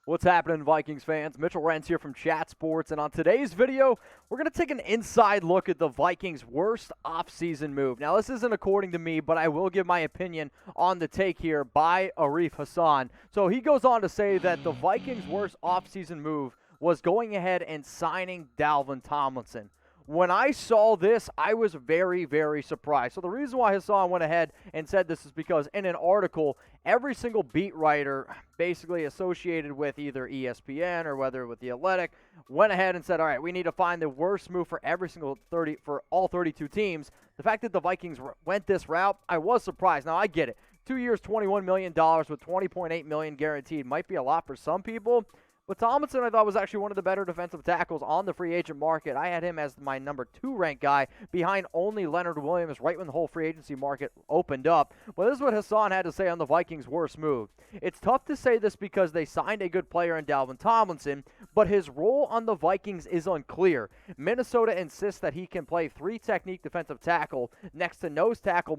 What's happening, Vikings fans? Mitchell Renz here from Chat Sports, and on today's video, we're going to take an inside look at the Vikings' worst offseason move. Now, this isn't according to me, but I will give my opinion on the take here by Arif Hasan. So he goes on to say that the Vikings' worst offseason move was going ahead and signing Dalvin Tomlinson. When I saw this, I was very, very surprised. So the reason why Hasan went ahead and said this is because in an article, every single beat writer basically associated with either ESPN or whether with The Athletic went ahead and said, all right, we need to find the worst move for for all 32 teams. The fact that the Vikings went this route, I was surprised. Now, I get it. 2 years, $21 million with $20.8 million guaranteed might be a lot for some people. But Tomlinson, I thought, was actually one of the better defensive tackles on the free agent market. I had him as my number 2 ranked guy behind only Leonard Williams right when the whole free agency market opened up. But this is what Hasan had to say on the Vikings' worst move. It's tough to say this because they signed a good player in Dalvin Tomlinson, but his role on the Vikings is unclear. Minnesota insists that he can play 3-technique defensive tackle next to nose tackle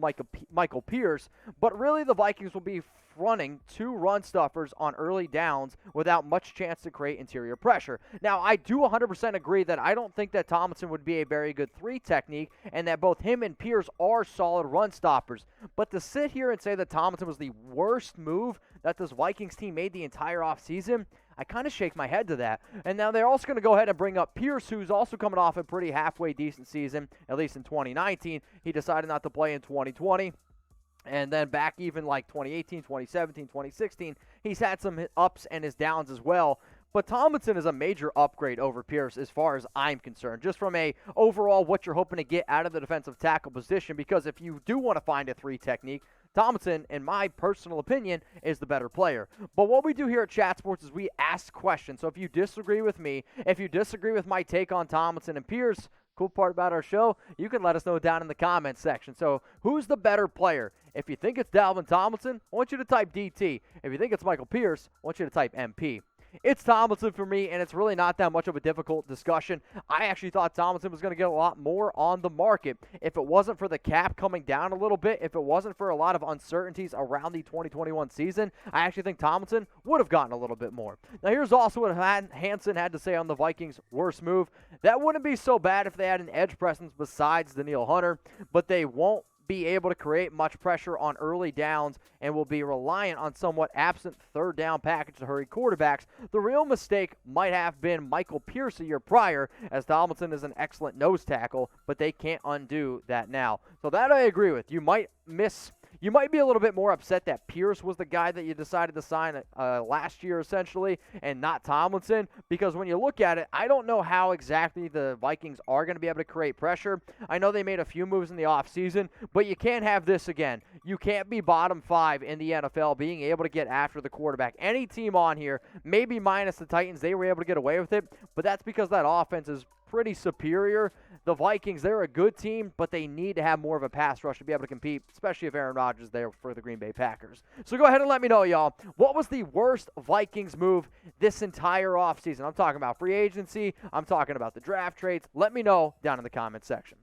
Michael Pierce, but really the Vikings will be running 2 run stuffers on early downs without much chance to create interior pressure. Now, I do 100% agree that I don't think that Tomlinson would be a very good 3 technique and that both him and Pierce are solid run stoppers. But to sit here and say that Tomlinson was the worst move that this Vikings team made the entire offseason, I kind of shake my head to that. And now they're also going to go ahead and bring up Pierce, who's also coming off a pretty halfway decent season, at least in 2019. He decided not to play in 2020. And then back even like 2018, 2017, 2016, he's had some ups and his downs as well. But Tomlinson is a major upgrade over Pierce as far as I'm concerned, just from a overall what you're hoping to get out of the defensive tackle position, because if you do want to find a 3 technique, Tomlinson, in my personal opinion, is the better player. But what we do here at Chat Sports is we ask questions. So if you disagree with me, if you disagree with my take on Tomlinson and Pierce, cool part about our show, you can let us know down in the comments section. So who's the better player? If you think it's Dalvin Tomlinson, I want you to type DT. If you think it's Michael Pierce, I want you to type MP. It's Tomlinson for me, and it's really not that much of a difficult discussion. I actually thought Tomlinson was going to get a lot more on the market if it wasn't for the cap coming down a little bit, if it wasn't for a lot of uncertainties around the 2021 season. I actually think Tomlinson would have gotten a little bit more. Now, here's also what Hansen had to say on the Vikings' worst move. That wouldn't be so bad if they had an edge presence besides Danielle Hunter, but they won't be able to create much pressure on early downs and will be reliant on somewhat absent third down package to hurry quarterbacks. The real mistake might have been Michael Pierce a year prior, as Tomlinson is an excellent nose tackle, but they can't undo that now. So that I agree with. You might be a little bit more upset that Pierce was the guy that you decided to sign last year, essentially, and not Tomlinson, because when you look at it, I don't know how exactly the Vikings are going to be able to create pressure. I know they made a few moves in the offseason, but you can't have this again. You can't be bottom 5 in the NFL being able to get after the quarterback. Any team on here, maybe minus the Titans, they were able to get away with it, but that's because that offense is pretty superior. The Vikings, they're a good team, but they need to have more of a pass rush to be able to compete, especially if Aaron Rodgers is there for the Green Bay Packers. So go ahead and let me know, y'all. What was the worst Vikings move this entire offseason? I'm talking about free agency. I'm talking about the draft trades. Let me know down in the comments section.